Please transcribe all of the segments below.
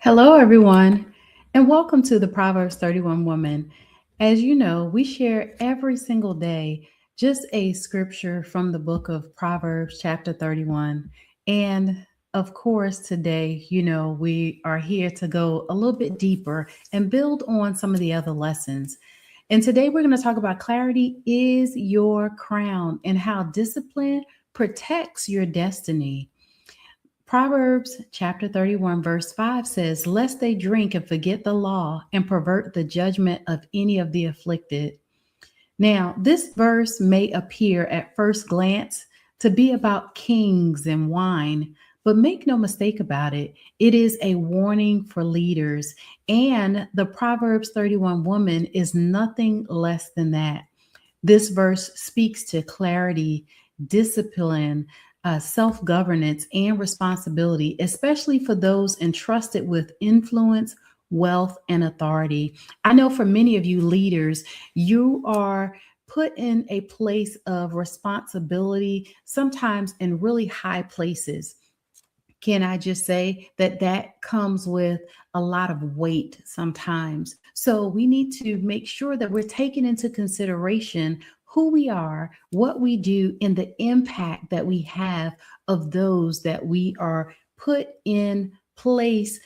Hello, everyone, and welcome to the Proverbs 31 Woman. As you know, we share every single day just a scripture from the book of Proverbs, chapter 31. And of course, today, we are here to go a little bit deeper and build on some of the other lessons. And today, we're going to talk about clarity is your crown and how discipline protects your destiny. Proverbs chapter 31, verse 5 says, Lest they drink and forget the law and pervert the judgment of any of the afflicted. Now, this verse may appear at first glance to be about kings and wine, but make no mistake about it, it is a warning for leaders. And the Proverbs 31 woman is nothing less than that. This verse speaks to clarity, discipline, self governance, and responsibility, especially for those entrusted with influence, wealth, and authority. I know for many of you leaders, you are put in a place of responsibility, sometimes in really high places. Can I just say that that comes with a lot of weight sometimes? So we need to make sure that we're taking into consideration who we are, what we do, and the impact that we have of those that we are put in place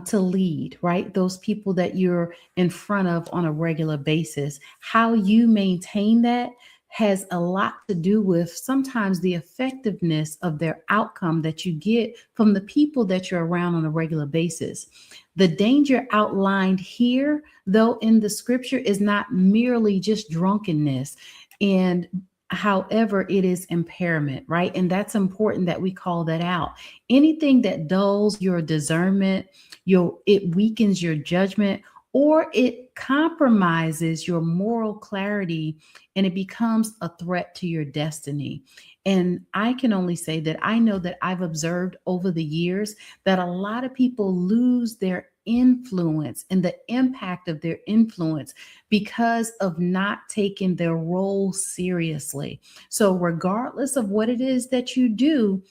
to lead, right? Those people that you're in front of on a regular basis. How you maintain that has a lot to do with sometimes the effectiveness of their outcome that you get from the people that you're around on a regular basis. The danger outlined here, though, in the scripture is not merely just drunkenness. And however, it is impairment, right? And that's important that we call that out. Anything that dulls your discernment, it weakens your judgment, or it compromises your moral clarity and it becomes a threat to your destiny. And I can only say that I know that I've observed over the years that a lot of people lose their influence and the impact of their influence because of not taking their role seriously. So, regardless of what it is that you do,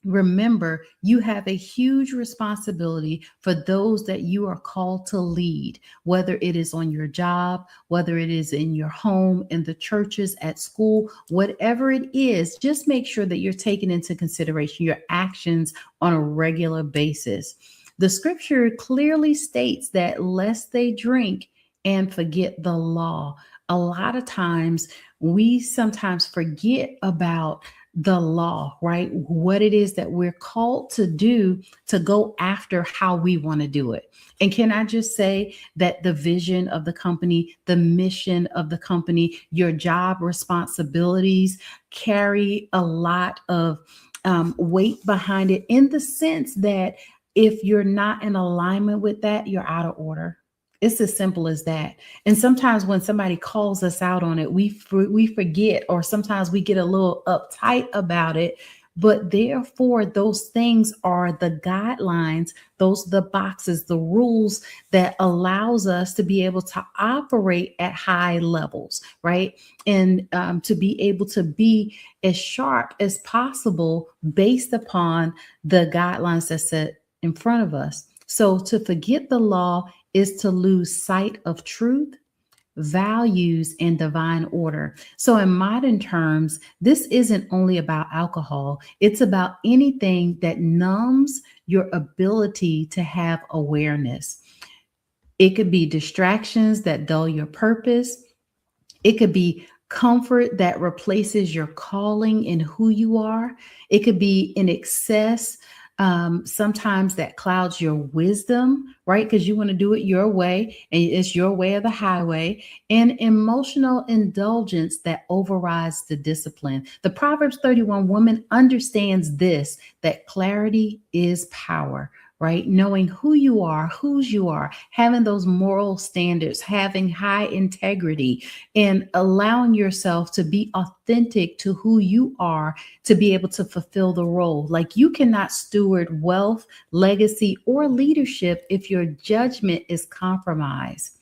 remember, you have a huge responsibility for those that you are called to lead, whether it is on your job, whether it is in your home, in the churches, at school, whatever it is, just make sure that you're taking into consideration your actions on a regular basis. The scripture clearly states that lest they drink and forget the law. A lot of times we sometimes forget about the law, right? What it is that we're called to do to go after how we want to do it. And can I just say that the vision of the company, the mission of the company, your job responsibilities carry a lot of weight behind it in the sense that if you're not in alignment with that, you're out of order. It's as simple as that. And sometimes when somebody calls us out on it, we forget, or sometimes we get a little uptight about it. But therefore, those things are the guidelines, those are the boxes, the rules that allows us to be able to operate at high levels, right? And to be able to be as sharp as possible based upon the guidelines that set in front of us. So to forget the law is to lose sight of truth, values, and divine order. So, in modern terms, this isn't only about alcohol, it's about anything that numbs your ability to have awareness. It could be distractions that dull your purpose, it could be comfort that replaces your calling in who you are, it could be in excess. Sometimes that clouds your wisdom, right? Because you want to do it your way and it's your way or the highway, and emotional indulgence that overrides the discipline. The Proverbs 31 woman understands this, that clarity is power, right? Knowing who you are, whose you are, having those moral standards, having high integrity, and allowing yourself to be authentic to who you are to be able to fulfill the role. Like you cannot steward wealth, legacy, or leadership if your judgment is compromised.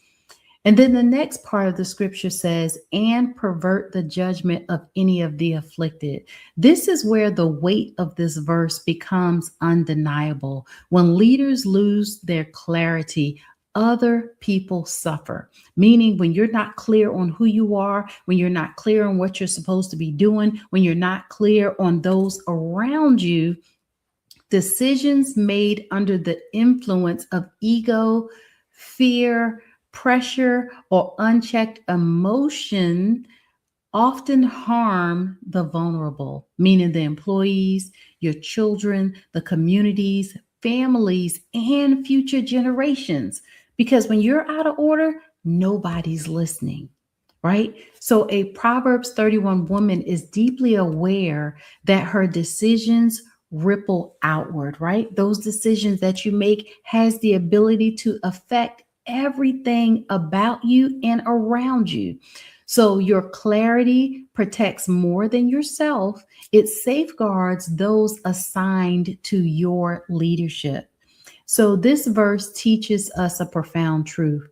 And then the next part of the scripture says, and pervert the judgment of any of the afflicted. This is where the weight of this verse becomes undeniable. When leaders lose their clarity, other people suffer. Meaning, when you're not clear on who you are, when you're not clear on what you're supposed to be doing, when you're not clear on those around you, decisions made under the influence of ego, fear, pressure, or unchecked emotion often harm the vulnerable, meaning the employees, your children, the communities, families, and future generations. Because when you're out of order, nobody's listening, right? So a Proverbs 31 woman is deeply aware that her decisions ripple outward, right? Those decisions that you make has the ability to affect everything about you and around you. So your clarity protects more than yourself. It safeguards those assigned to your leadership. So this verse teaches us a profound truth.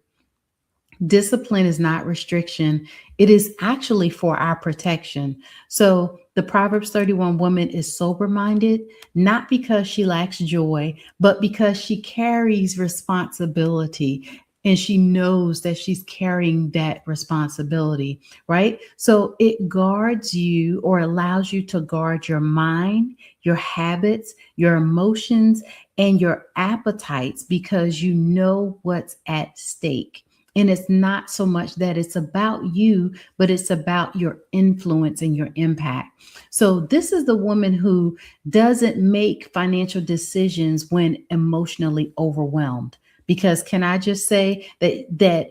Discipline is not restriction. It is actually for our protection. So the Proverbs 31 woman is sober minded, not because she lacks joy, but because she carries responsibility and she knows that she's carrying that responsibility, right? So it guards you or allows you to guard your mind, your habits, your emotions, and your appetites because you know what's at stake. And it's not so much that it's about you, but it's about your influence and your impact. So, this is the woman who doesn't make financial decisions when emotionally overwhelmed. Because can I just say that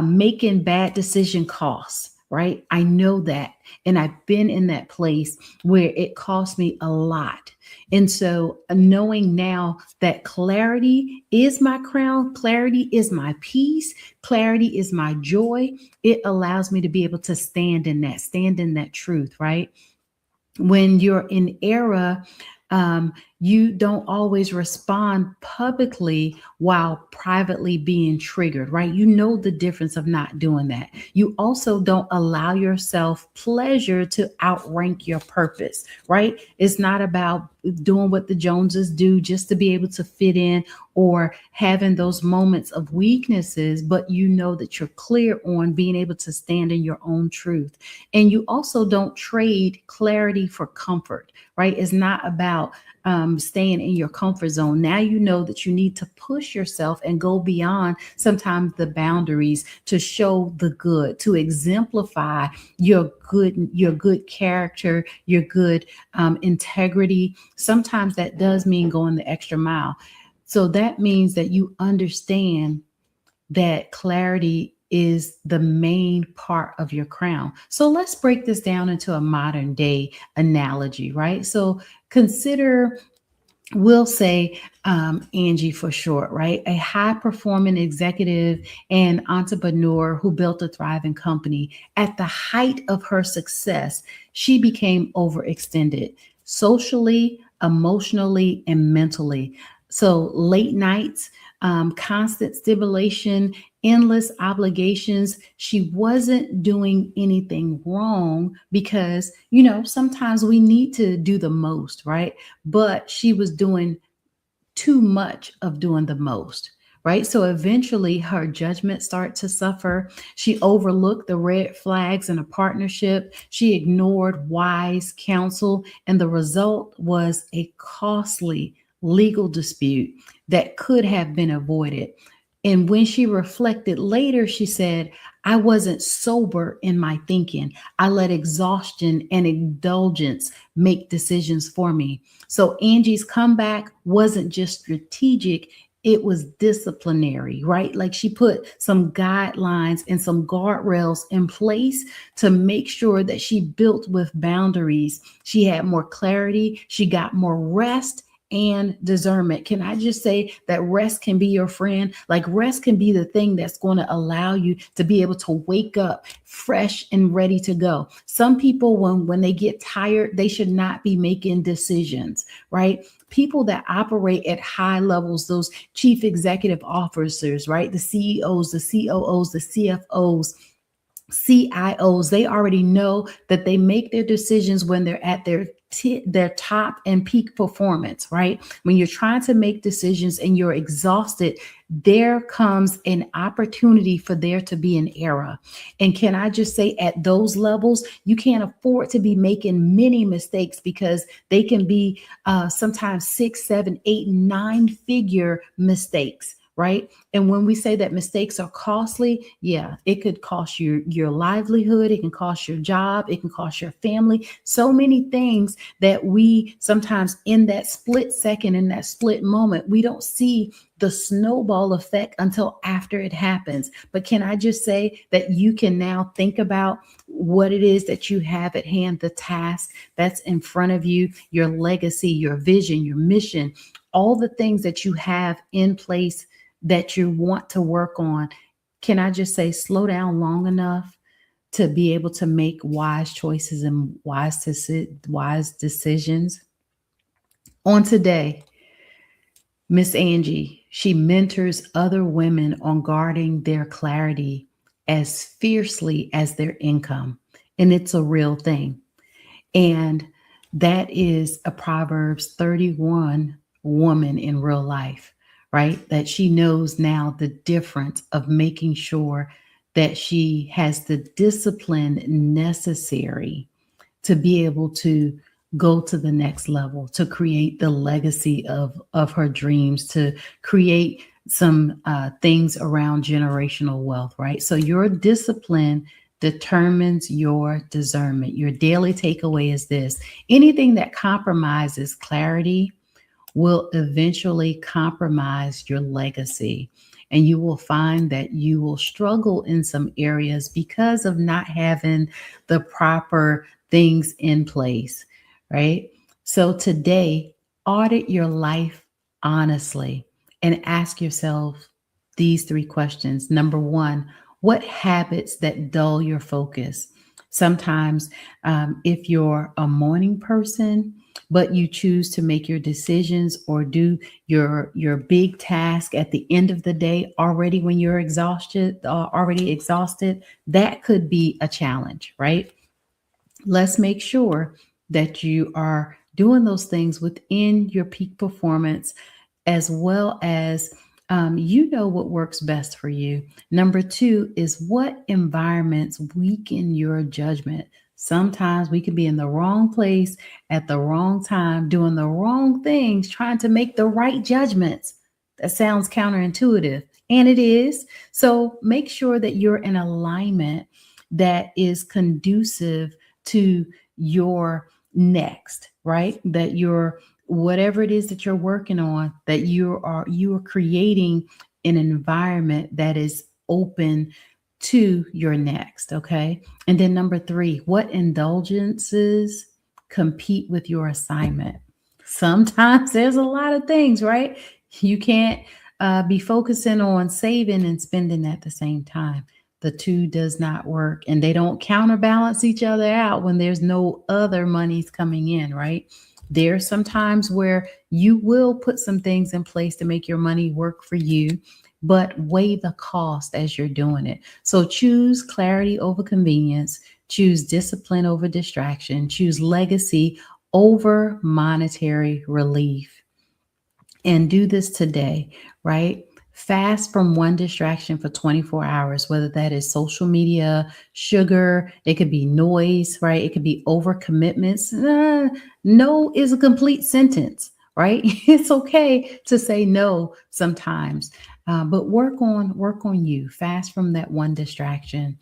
making bad decision costs, right? I know that, and I've been in that place where it cost me a lot. And so, knowing now that clarity is my crown, clarity is my peace, clarity is my joy, it allows me to be able to stand in that truth, right? When you're in error, you don't always respond publicly while privately being triggered, right? You know the difference of not doing that. You also don't allow yourself pleasure to outrank your purpose, right? It's not about doing what the Joneses do just to be able to fit in or having those moments of weaknesses, but you know that you're clear on being able to stand in your own truth. And you also don't trade clarity for comfort, right? It's not about staying in your comfort zone. Now you know that you need to push yourself and go beyond sometimes the boundaries to show the good, to exemplify your good character, your good integrity. Sometimes that does mean going the extra mile. So that means that you understand that clarity is the main part of your crown. So let's break this down into a modern day analogy, right? So consider, we'll say Angie for short, right? A high performing executive and entrepreneur who built a thriving company. At the height of her success, she became overextended socially, emotionally, and mentally. So late nights, constant stimulation, endless obligations. She wasn't doing anything wrong because, sometimes we need to do the most, right? But she was doing too much of doing the most, right? So eventually her judgment started to suffer. She overlooked the red flags in a partnership. She ignored wise counsel, and the result was a costly legal dispute that could have been avoided. And when she reflected later, she said, I wasn't sober in my thinking. I let exhaustion and indulgence make decisions for me. So Angie's comeback wasn't just strategic, it was disciplinary, right? Like she put some guidelines and some guardrails in place to make sure that she built with boundaries. She had more clarity, she got more rest and discernment. Can I just say that rest can be your friend? Like rest can be the thing that's going to allow you to be able to wake up fresh and ready to go. Some people, when they get tired, they should not be making decisions, right? people that operate at high levels, those chief executive officers, right? The CEOs, the COOs, the CFOs, CIOs, they already know that they make their decisions when they're at their top and peak performance, right? When you're trying to make decisions and you're exhausted, there comes an opportunity for there to be an error. And can I just say, at those levels, you can't afford to be making many mistakes, because they can be sometimes 6, 7, 8, 9 figure mistakes, right? And when we say that mistakes are costly, yeah, it could cost you your livelihood, it can cost your job, it can cost your family, so many things that we sometimes, in that split second, in that split moment, we don't see the snowball effect until after it happens. But can I just say that you can now think about what it is that you have at hand, the task that's in front of you, your legacy, your vision, your mission, all the things that you have in place that you want to work on. Can I just say, slow down long enough to be able to make wise choices and wise decisions. On today, Miss Angie, she mentors other women on guarding their clarity as fiercely as their income. And it's a real thing. And that is a Proverbs 31 woman in real life, right? That she knows now the difference of making sure that she has the discipline necessary to be able to go to the next level, to create the legacy of her dreams, to create some things around generational wealth, right? So your discipline determines your discernment. Your daily takeaway is this: anything that compromises clarity will eventually compromise your legacy. And you will find that you will struggle in some areas because of not having the proper things in place, right? So today, audit your life honestly and ask yourself these 3 questions. Number one, what habits that dull your focus? Sometimes, if you're a morning person, but you choose to make your decisions or do your big task at the end of the day already when you're already exhausted, that could be a challenge, right? Let's make sure that you are doing those things within your peak performance, as well as you know what works best for you. Number two is, what environments weaken your judgment? Sometimes we can be in the wrong place at the wrong time, doing the wrong things, trying to make the right judgments. That sounds counterintuitive, and it is. So make sure that you're in alignment that is conducive to your next, right? That you're, whatever it is that you're working on, that you are creating an environment that is open to your next. Okay. And then number three, what indulgences compete with your assignment? Sometimes there's a lot of things, right? You can't be focusing on saving and spending at the same time. The two does not work, and they don't counterbalance each other out when there's no other monies coming in, right? There's some times where you will put some things in place to make your money work for you, but weigh the cost as you're doing it. So choose clarity over convenience, choose discipline over distraction, choose legacy over monetary relief. And do this today, right? Fast from one distraction for 24 hours, whether that is social media, sugar, it could be noise, right? It could be overcommitments. No is a complete sentence, right? It's okay to say no sometimes, but work on you. Fast from that one distraction.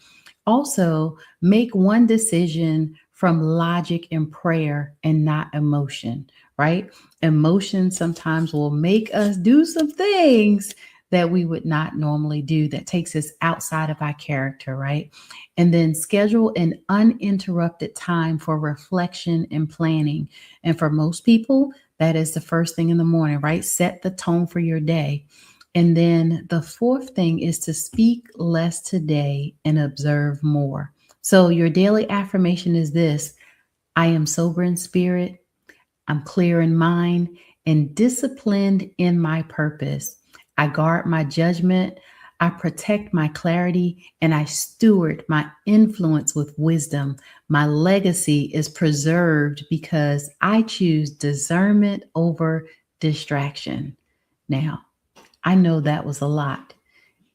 Also, make one decision from logic and prayer and not emotion, right? Emotion sometimes will make us do some things that we would not normally do, that takes us outside of our character, right? And then schedule an uninterrupted time for reflection and planning. And for most people, that is the first thing in the morning, right? Set the tone for your day. And then the fourth thing is to speak less today and observe more. So your daily affirmation is this: I am sober in spirit, I'm clear in mind, and disciplined in my purpose. I guard my judgment, I protect my clarity, and I steward my influence with wisdom. My legacy is preserved because I choose discernment over distraction. Now, I know that was a lot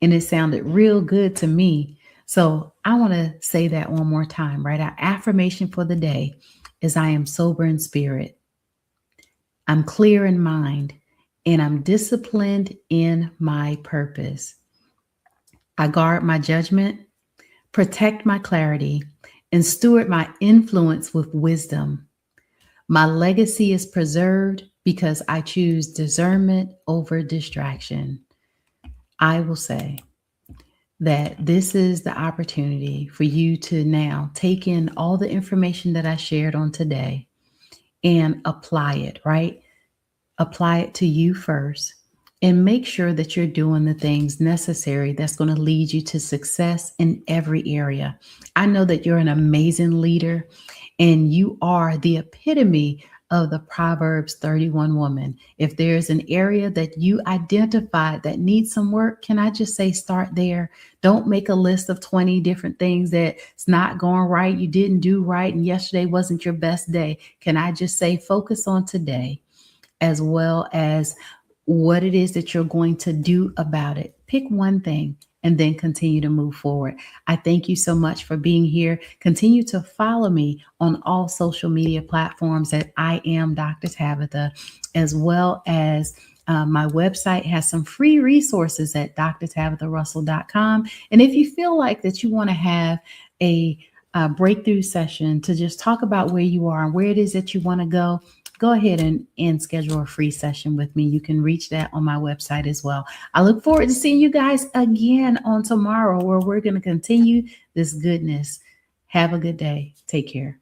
and it sounded real good to me. So I want to say that one more time, right? Our affirmation for the day is I am sober in spirit, I'm clear in mind, and I'm disciplined in my purpose. I guard my judgment, protect my clarity, and steward my influence with wisdom. My legacy is preserved because I choose discernment over distraction. I will say that this is the opportunity for you to now take in all the information that I shared on today and apply it, right? Apply it to you first and make sure that you're doing the things necessary that's going to lead you to success in every area. I know that you're an amazing leader and you are the epitome of the Proverbs 31 woman. If there's an area that you identified that needs some work, can I just say start there? Don't make a list of 20 different things that's not going right, you didn't do right, and yesterday wasn't your best day. Can I just say focus on today as well as what it is that you're going to do about it? Pick one thing and then continue to move forward. I thank you so much for being here. Continue to follow me on all social media platforms at I am Dr. Tabitha, as well as my website has some free resources at drtabitharussell.com. And if you feel like that you want to have a breakthrough session to just talk about where you are and where it is that you want to go ahead and schedule a free session with me. You can reach that on my website as well. I look forward to seeing you guys again on tomorrow where we're going to continue this goodness. Have a good day. Take care.